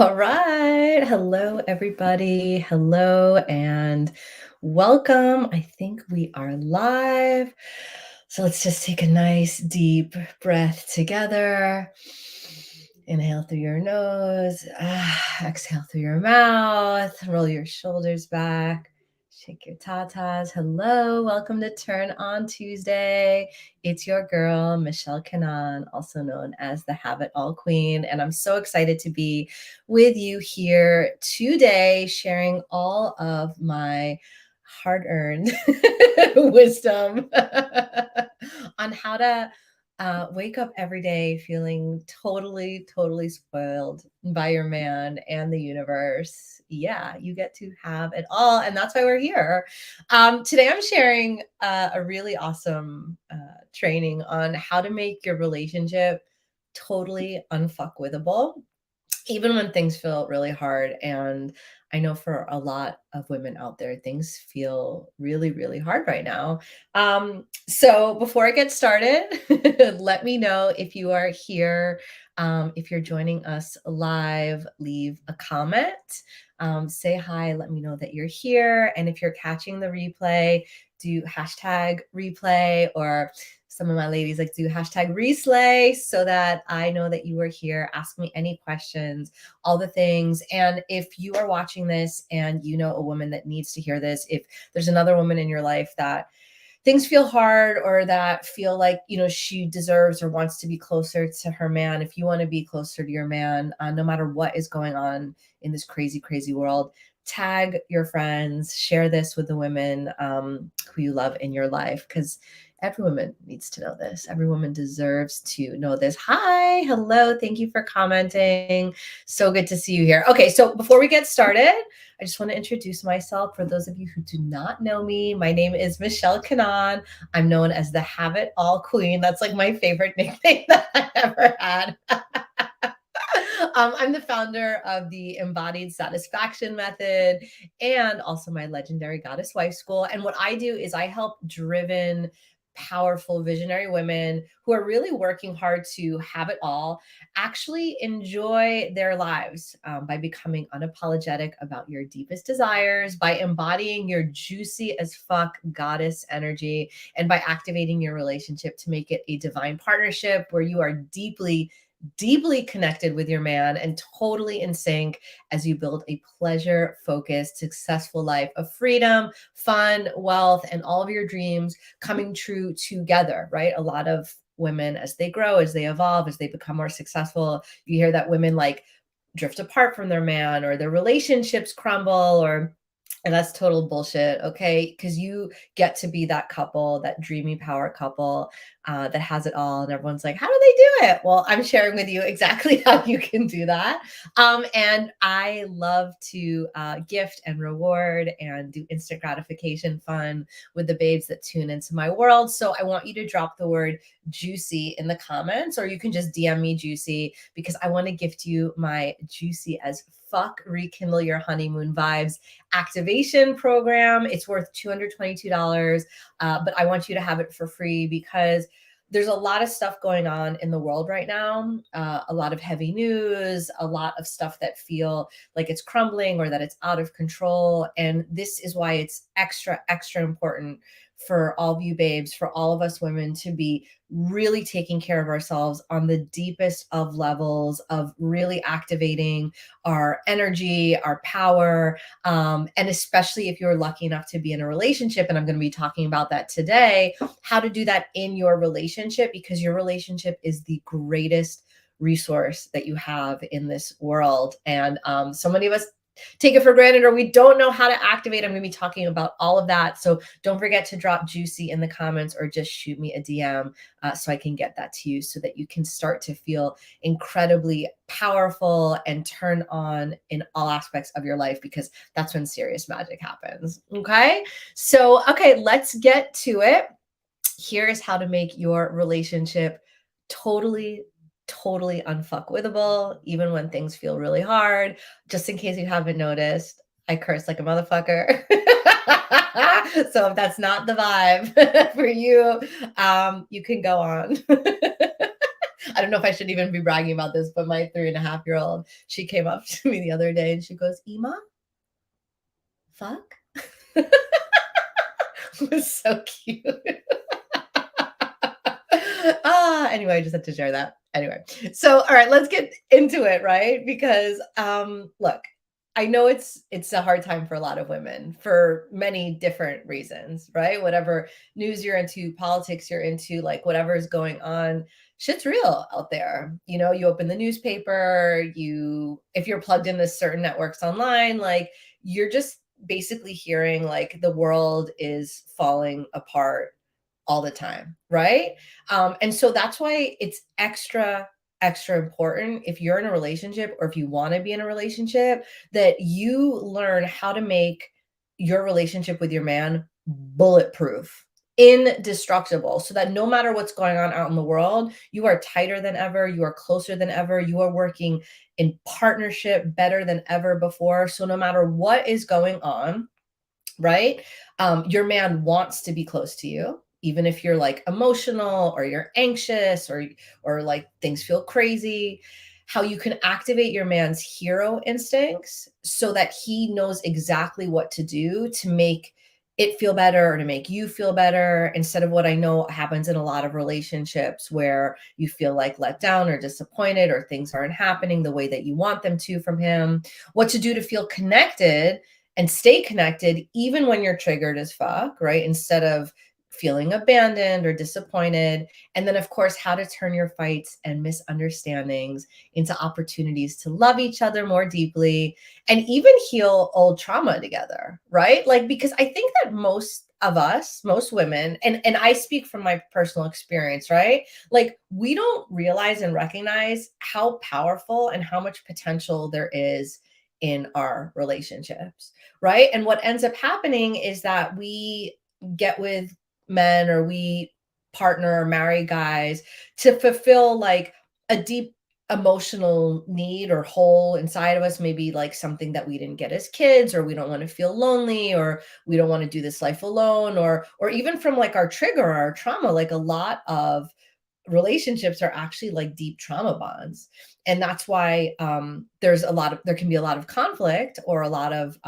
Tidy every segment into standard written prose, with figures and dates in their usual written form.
All right. Hello, everybody. Hello and welcome. I think we are live. So let's just take a nice deep breath together. Inhale through your nose, exhale through your mouth, roll your shoulders back, shake your tatas. Hello, welcome to Turn On Tuesday. It's your girl, Michelle Kanan, also known as the Have It All Queen. And I'm so excited to be with you here today, sharing all of my hard-earned wisdom on how to wake up every day feeling totally spoiled by your man and the universe. Yeah, you get to have it all. And that's why we're here. Today, I'm sharing a really awesome training on how to make your relationship totally unfuckwithable, even when things feel really hard. And I know for a lot of women out there, things feel really hard right now. So before I get started, let me know if you are here. If you're joining us live, leave a comment, say hi, let me know that you're here. And if you're catching the replay, do hashtag replay, or some of my ladies like do hashtag reslay, so that I know that you are here. Ask me any questions, all the things. And if you are watching this and you know a woman that needs to hear this, if there's another woman in your life that things feel hard or that feel like, she deserves or wants to be closer to her man, if you want to be closer to your man, no matter what is going on in this crazy world, tag your friends, share this with the women who you love in your life, because every woman needs to know this. Every woman deserves to know this. Hi, hello, thank you for commenting. So good to see you here. Okay, so before we get started, I just want to introduce myself. For those of you who do not know me, my name is Michelle Kanan. I'm known as the Have It All Queen. That's like my favorite nickname that I ever had. I'm the founder of the Embodied Satisfaction Method and also my legendary Goddess Wife School. And what I do is I help driven, powerful, visionary women who are really working hard to have it all actually enjoy their lives by becoming unapologetic about your deepest desires, by embodying your juicy as fuck goddess energy, and by activating your relationship to make it a divine partnership where you are deeply connected with your man and totally in sync as you build a pleasure-focused, successful life of freedom, fun, wealth, and all of your dreams coming true together, right? A lot of women, as they grow, as they evolve, as they become more successful, you hear that women like drift apart from their man, or their relationships crumble, and that's total bullshit, okay? Because you get to be that couple, that dreamy power couple that has it all. And everyone's like, how do they do it? Well, I'm sharing with you exactly how you can do that. And I love to gift and reward and do instant gratification fun with the babes that tune into my world. So I want you to drop the word juicy in the comments, or you can just DM me juicy, because I want to gift you my juicy as fuck rekindle your honeymoon vibes activation program. It's worth $222, but I want you to have it for free because there's a lot of stuff going on in the world right now, a lot of heavy news, a lot of stuff that feel like it's crumbling or that it's out of control. And this is why it's extra important for all of you babes, for all of us women, to be really taking care of ourselves on the deepest of levels, of really activating our energy, our power, and especially if you're lucky enough to be in a relationship. And I'm going to be talking about that today, how to do that in your relationship, because your relationship is the greatest resource that you have in this world. And so many of us take it for granted, or we don't know how to activate. I'm going to be talking about all of that. So don't forget to drop juicy in the comments, or just shoot me a DM so I can get that to you, so that you can start to feel incredibly powerful and turn on in all aspects of your life, because that's when serious magic happens. Okay. So, let's get to it. Here is how to make your relationship totally unfuckwithable, even when things feel really hard. Just in case you haven't noticed, I curse like a motherfucker. So if that's not the vibe for you, you can go on. I don't know if I should even be bragging about this, but my 3.5-year-old, she came up to me the other day and she goes, Ema, fuck? It was so cute. Anyway, I just had to share that. Anyway, so all right, let's get into it, right? Because look, I know it's a hard time for a lot of women for many different reasons, right? Whatever news you're into, politics you're into, like whatever's going on, shit's real out there. You know, you open the newspaper, you if you're plugged into certain networks online, like you're just basically hearing like the world is falling apart all the time, right? And so that's why it's extra important if you're in a relationship or if you want to be in a relationship that you learn how to make your relationship with your man bulletproof, indestructible, so that no matter what's going on out in the world, you are tighter than ever, you are closer than ever, you are working in partnership better than ever before. So no matter what is going on, right? Your man wants to be close to you, even if you're like emotional or you're anxious or like things feel crazy. How you can activate your man's hero instincts so that he knows exactly what to do to make it feel better or to make you feel better instead of what I know happens in a lot of relationships where you feel like let down or disappointed or things aren't happening the way that you want them to from him. What to do to feel connected and stay connected even when you're triggered as fuck, right? Instead of feeling abandoned or disappointed. And then, of course, how to turn your fights and misunderstandings into opportunities to love each other more deeply and even heal old trauma together, right? Like, because I think that most of us, most women, and I speak from my personal experience, right? Like, we don't realize and recognize how powerful and how much potential there is in our relationships, right? And what ends up happening is that we get with men or we partner or marry guys to fulfill like a deep emotional need or hole inside of us, maybe like something that we didn't get as kids, or we don't want to feel lonely, or we don't want to do this life alone, or even from like our trigger, our trauma. Like a lot of relationships are actually like deep trauma bonds, and that's why there can be a lot of conflict or a lot of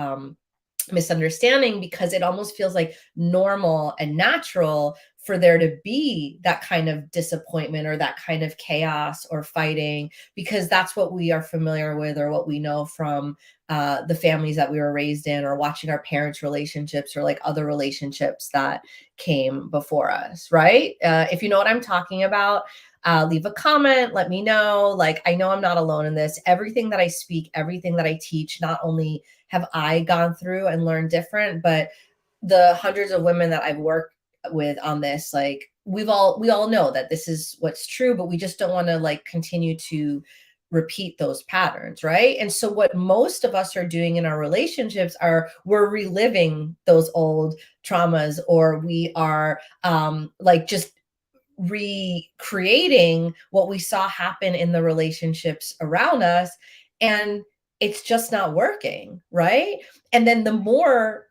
misunderstanding, because it almost feels like normal and natural for there to be that kind of disappointment or that kind of chaos or fighting, because that's what we are familiar with or what we know from the families that we were raised in, or watching our parents' relationships or like other relationships that came before us, right? If you know what I'm talking about, leave a comment, let me know. Like, I know I'm not alone in this. Everything that I speak, everything that I teach, not only have I gone through and learned different, but the hundreds of women that I've worked with on this, like we all know that this is what's true, but we just don't want to like continue to repeat those patterns, right? And so what most of us are doing in our relationships are we're reliving those old traumas, or we are like just recreating what we saw happen in the relationships around us, and it's just not working, right? And then the more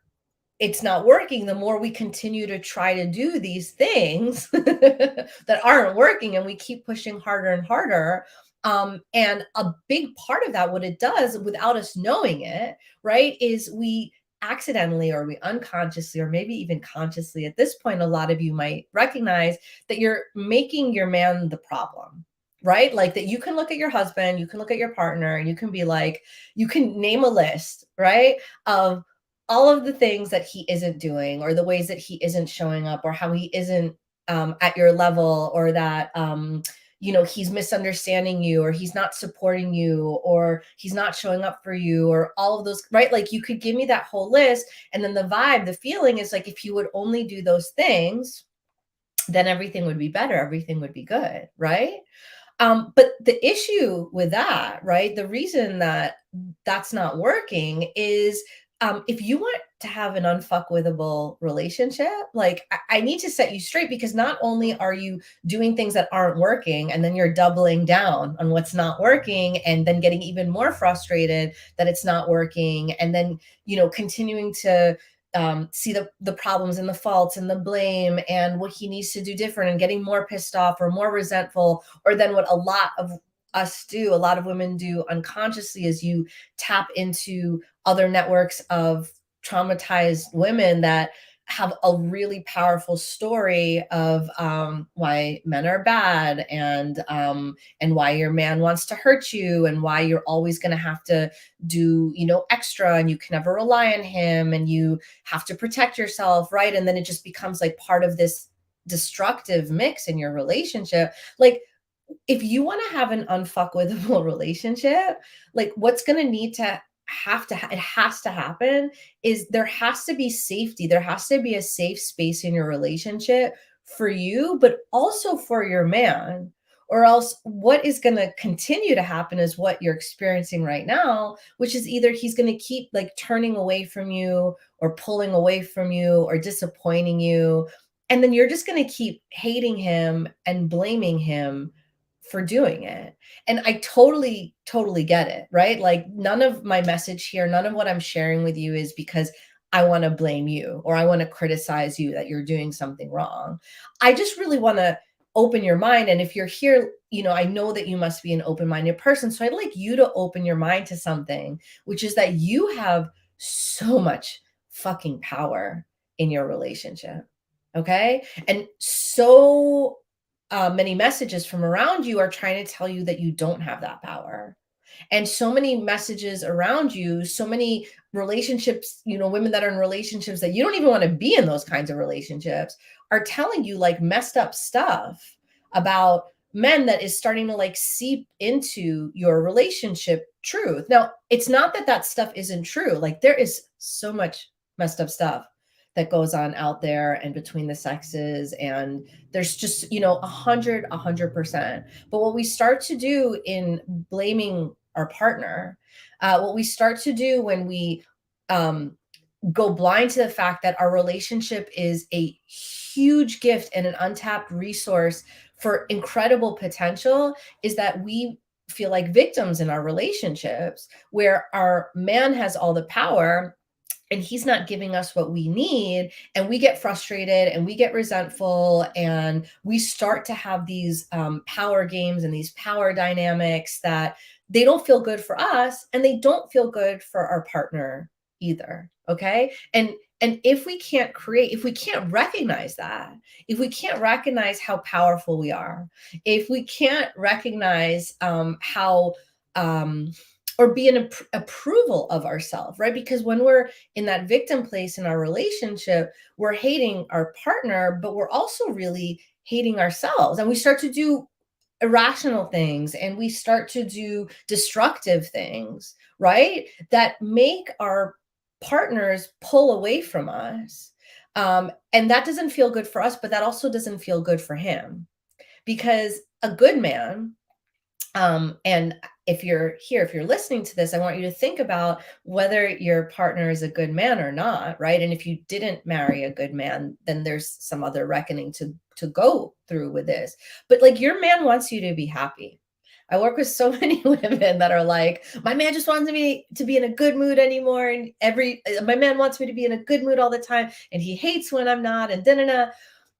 it's not working, the more we continue to try to do these things that aren't working, and we keep pushing harder and harder. And a big part of that, what it does without us knowing it, right, is we accidentally or we unconsciously or maybe even consciously at this point, a lot of you might recognize that you're making your man the problem, right? Like that you can look at your husband, you can look at your partner, and you can be like, you can name a list, right, of all of the things that he isn't doing, or the ways that he isn't showing up, or how he isn't at your level, or that he's misunderstanding you, or he's not supporting you, or he's not showing up for you, or all of those, right? Like you could give me that whole list, and then the vibe, the feeling is like if you would only do those things, then everything would be better, everything would be good, right? But the issue with that, right? The reason that that's not working is if you want to have an unfuckwithable relationship, like I need to set you straight, because not only are you doing things that aren't working, and then you're doubling down on what's not working, and then getting even more frustrated that it's not working, and then continuing to see the problems and the faults and the blame and what he needs to do different, and getting more pissed off or more resentful. Or then what a lot of us do, a lot of women do unconsciously, is you tap into other networks of traumatized women that have a really powerful story of why men are bad, and why your man wants to hurt you, and why you're always going to have to do, extra, and you can never rely on him, and you have to protect yourself, right? And then it just becomes like part of this destructive mix in your relationship. Like, if you want to have an unfuckwithable relationship, like what's going to need to it has to happen is there has to be safety. There has to be a safe space in your relationship for you, but also for your man. Or else what is going to continue to happen is what you're experiencing right now, which is either he's going to keep like turning away from you, or pulling away from you, or disappointing you. And then you're just going to keep hating him and blaming him for doing it. And I totally, totally get it, right? Like, none of my message here, none of what I'm sharing with you is because I want to blame you or I want to criticize you that you're doing something wrong. I just really want to open your mind. And if you're here, I know that you must be an open minded person. So I'd like you to open your mind to something, which is that you have so much fucking power in your relationship. Okay. And so many messages from around you are trying to tell you that you don't have that power. And so many messages around you, so many relationships, women that are in relationships that you don't even want to be in those kinds of relationships, are telling you like messed up stuff about men that is starting to like seep into your relationship truth. Now, it's not that that stuff isn't true. Like, there is so much messed up stuff that goes on out there and between the sexes, and there's just, 100%. But what we start to do in blaming our partner, what we start to do when we um, go blind to the fact that our relationship is a huge gift and an untapped resource for incredible potential, is that we feel like victims in our relationships, where our man has all the power and he's not giving us what we need, and we get frustrated and we get resentful, and we start to have these power games and these power dynamics that they don't feel good for us, and they don't feel good for our partner either. Okay. And if we can't recognize that, if we can't recognize how powerful we are, if we can't recognize how um or be an approval of ourselves, right? Because when we're in that victim place in our relationship, we're hating our partner, but we're also really hating ourselves. And we start to do irrational things, and we start to do destructive things, right? That make our partners pull away from us. And that doesn't feel good for us, but that also doesn't feel good for him, because a good man, and if you're here, if you're listening to this, I want you to think about whether your partner is a good man or not, right? And if you didn't marry a good man, then there's some other reckoning to go through with this. But like, your man wants you to be happy. I work with so many women that are like, my man just wants me to be in a good mood anymore, and my man wants me to be in a good mood all the time, and he hates when I'm not, and da.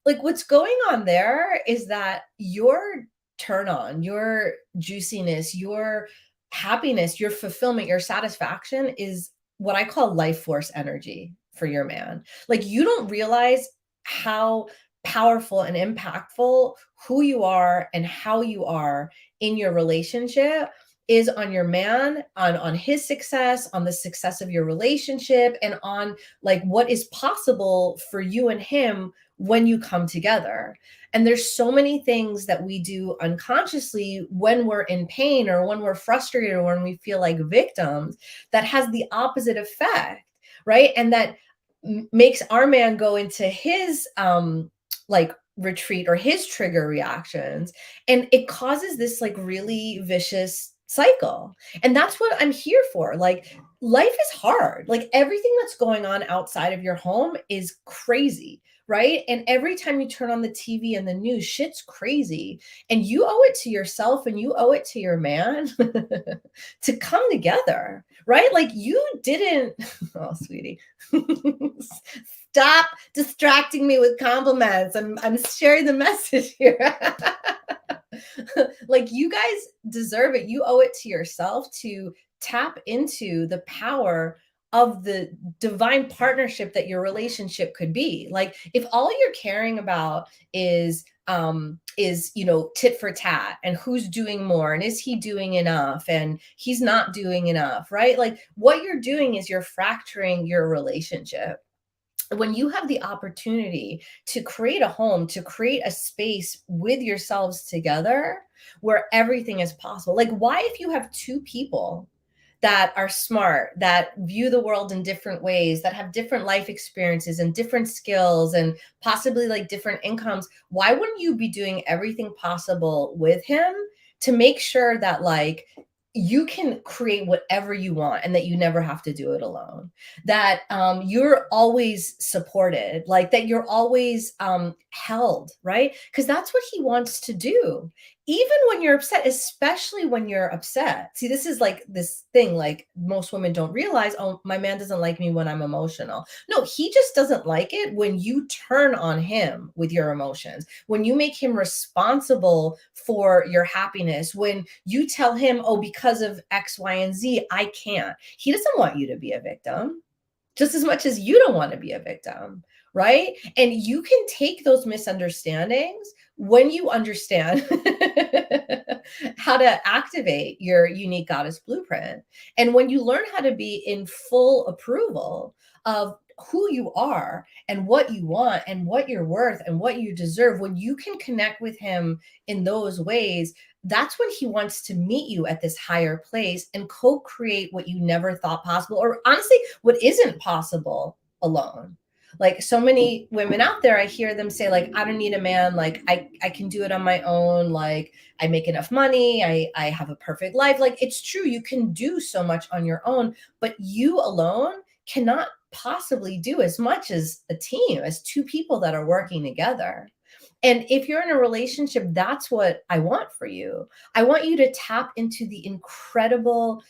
Like, what's going on there is that your turn on, your juiciness, your happiness, your fulfillment, your satisfaction is what I call life force energy for your man. Like, you don't realize how powerful and impactful who you are and how you are in your relationship is on your man, on his success, on the success of your relationship, and on like what is possible for you and him when you come together. And there's so many things that we do unconsciously when we're in pain, or when we're frustrated, or when we feel like victims, that has the opposite effect, right? And that makes our man go into his like retreat, or his trigger reactions, and it causes this like really vicious cycle. And that's what I'm here for. Like, life is hard. Like, everything that's going on outside of your home is crazy, right? And every time you turn on the TV and the news, shit's crazy. And you owe it to yourself and you owe it to your man to come together, right? Like you didn't, oh, sweetie, stop distracting me with compliments. I'm sharing the message here. Like you guys deserve it. You owe it to yourself to tap into the power of the divine partnership that your relationship could be. Like if all you're caring about is tit for tat and who's doing more and is he doing enough and he's not doing enough, right? Like what you're doing is you're fracturing your relationship. When you have the opportunity to create a home, to create a space with yourselves together where everything is possible. Like, why, if you have two people that are smart, that view the world in different ways, that have different life experiences and different skills and possibly like different incomes, why wouldn't you be doing everything possible with him to make sure that like you can create whatever you want and that you never have to do it alone, that you're always supported, like that you're always held, right? Because that's what he wants to do, even when you're upset, especially when you're upset. See, this is like this thing like most women don't realize, oh, my man doesn't like me when I'm emotional. No, he just doesn't like it when you turn on him with your emotions, when you make him responsible for your happiness, when you tell him, oh, because of X, Y, and Z, I can't. He doesn't want you to be a victim just as much as you don't want to be a victim, right? And you can take those misunderstandings when you understand how to activate your unique goddess blueprint. And when you learn how to be in full approval of who you are and what you want and what you're worth and what you deserve, when you can connect with him in those ways, that's when he wants to meet you at this higher place and co-create what you never thought possible, or honestly, what isn't possible alone. Like so many women out there, I hear them say, like, I don't need a man, like I can do it on my own, like I make enough money, I have a perfect life. Like it's true, you can do so much on your own, but you alone cannot possibly do as much as a team, as two people that are working together. And if you're in a relationship, that's what I want for you. I want you to tap into the incredible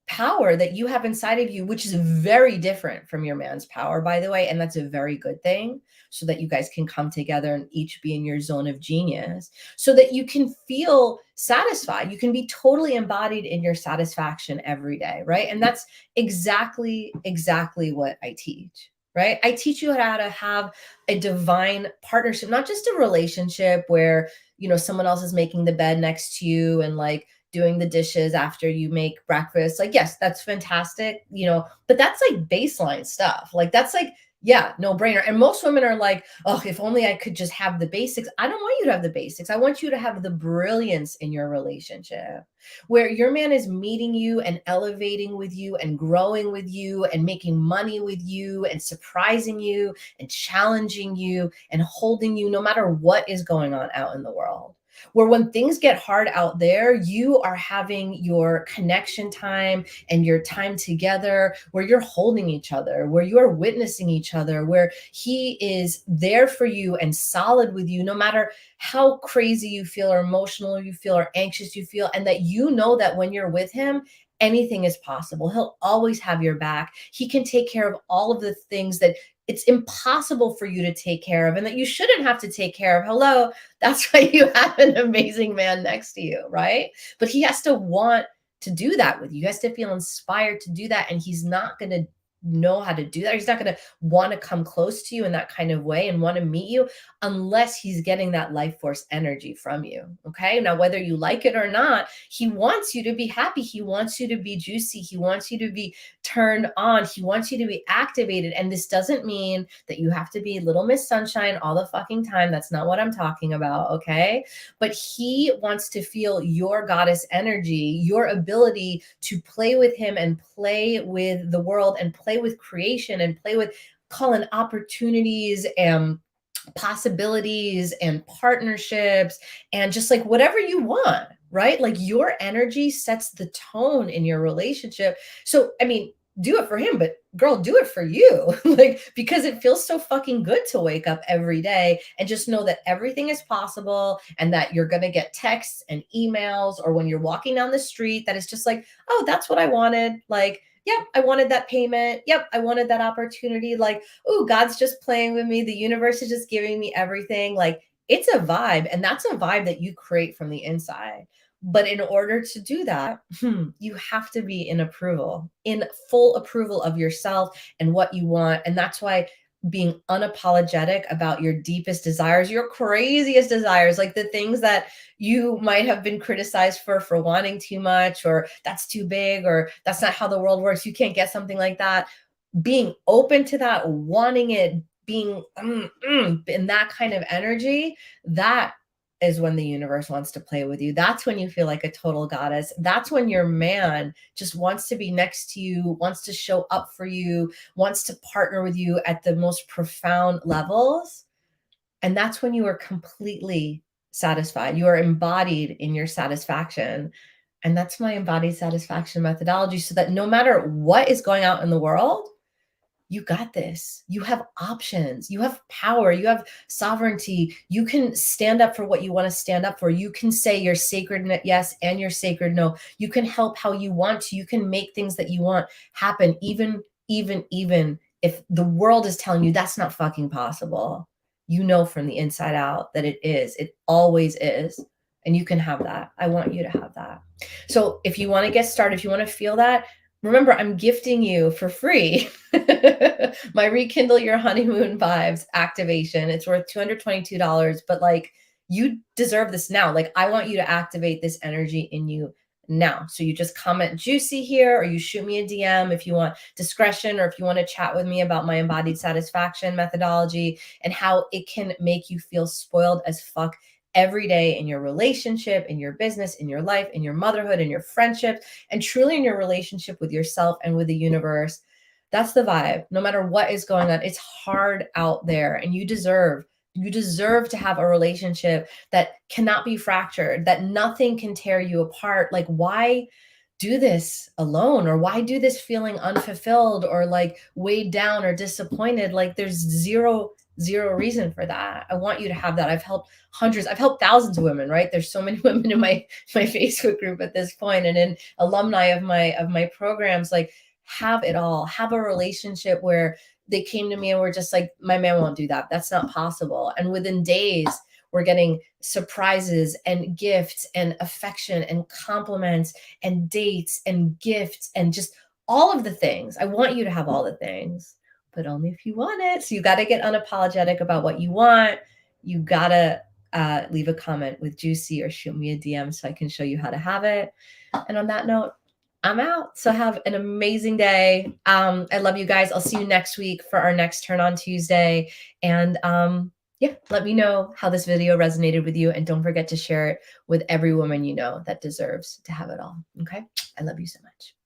power that you have inside of you, which is very different from your man's power, by the way. And that's a very good thing, so that you guys can come together and each be in your zone of genius, so that you can feel satisfied. You can be totally embodied in your satisfaction every day, right? And that's exactly what I teach. Right? I teach you how to have a divine partnership, not just a relationship where, someone else is making the bed next to you and like doing the dishes after you make breakfast. Like, yes, that's fantastic, but that's like baseline stuff. Like, that's like, yeah, no brainer. And most women are like, oh, if only I could just have the basics. I don't want you to have the basics. I want you to have the brilliance in your relationship where your man is meeting you and elevating with you and growing with you and making money with you and surprising you and challenging you and holding you no matter what is going on out in the world. Where when things get hard out there, you are having your connection time and your time together, where you're holding each other, where you are witnessing each other, where he is there for you and solid with you, no matter how crazy you feel or emotional you feel or anxious you feel, and that you know that when you're with him, anything is possible. He'll always have your back. He can take care of all of the things that it's impossible for you to take care of and that you shouldn't have to take care of. Hello, that's why you have an amazing man next to you, right? But he has to want to do that with you. He has to feel inspired to do that. And he's not going to know how to do that. He's not going to want to come close to you in that kind of way and want to meet you unless he's getting that life force energy from you. Okay. Now, whether you like it or not, he wants you to be happy. He wants you to be juicy. He wants you to be turned on. He wants you to be activated. And this doesn't mean that you have to be Little Miss Sunshine all the fucking time. That's not what I'm talking about. Okay. But he wants to feel your goddess energy, your ability to play with him and play with the world and play with creation and play with calling opportunities and possibilities and partnerships and just like whatever you want, right? Like your energy sets the tone in your relationship. So, I mean, do it for him, but girl, do it for you. Like, because it feels so fucking good to wake up every day and just know that everything is possible and that you're going to get texts and emails, or when you're walking down the street, that it's just like, oh, that's what I wanted. Like, yep, I wanted that payment. Yep, I wanted that opportunity. Like, oh, God's just playing with me. The universe is just giving me everything. Like, it's a vibe, and that's a vibe that you create from the inside. But in order to do that, you have to be in approval, in full approval of yourself and what you want. And that's why being unapologetic about your deepest desires, your craziest desires, like the things that you might have been criticized for wanting too much, or that's too big, or that's not how the world works, you can't get something like that. Being open to that, wanting it, being in that kind of energy, that is when the universe wants to play with you. That's when you feel like a total goddess. That's when your man just wants to be next to you, wants to show up for you, wants to partner with you at the most profound levels. And that's when you are completely satisfied. You are embodied in your satisfaction. And that's my embodied satisfaction methodology, so that no matter what is going out in the world, you got this. You have options. You have power. You have sovereignty. You can stand up for what you want to stand up for. You can say your sacred yes and your sacred no. You can help how you want to. You can make things that you want happen, even if the world is telling you that's not fucking possible. You know from the inside out that it is. It always is. And you can have that. I want you to have that. So if you want to get started, if you want to feel that, remember, I'm gifting you for free my Rekindle Your Honeymoon Vibes activation. It's worth $222, but like, you deserve this now. Like, I want you to activate this energy in you now. So you just comment juicy here, or you shoot me a DM if you want discretion, or if you want to chat with me about my embodied satisfaction methodology and how it can make you feel spoiled as fuck every day in your relationship, in your business, in your life, in your motherhood, in your friendship, and truly in your relationship with yourself and with the universe. That's the vibe. No matter what is going on, it's hard out there, and you deserve to have a relationship that cannot be fractured, that nothing can tear you apart. Like, why do this alone, or why do this feeling unfulfilled or like weighed down or disappointed? Like, there's zero reason for that. I want you to have that. I've helped hundreds, I've helped thousands of women, right? There's so many women in my Facebook group at this point, and in alumni of my programs. Like, have it all. Have a relationship where they came to me and were just like, my man won't do that. That's not possible. And within days, we're getting surprises and gifts and affection and compliments and dates and gifts and just all of the things. I want you to have all the things, but only if you want it. So you got to get unapologetic about what you want. You got to leave a comment with juicy, or shoot me a DM so I can show you how to have it. And on that note, I'm out. So have an amazing day. I love you guys. I'll see you next week for our next turn on Tuesday. And yeah, let me know how this video resonated with you. And don't forget to share it with every woman you know that deserves to have it all. Okay. I love you so much.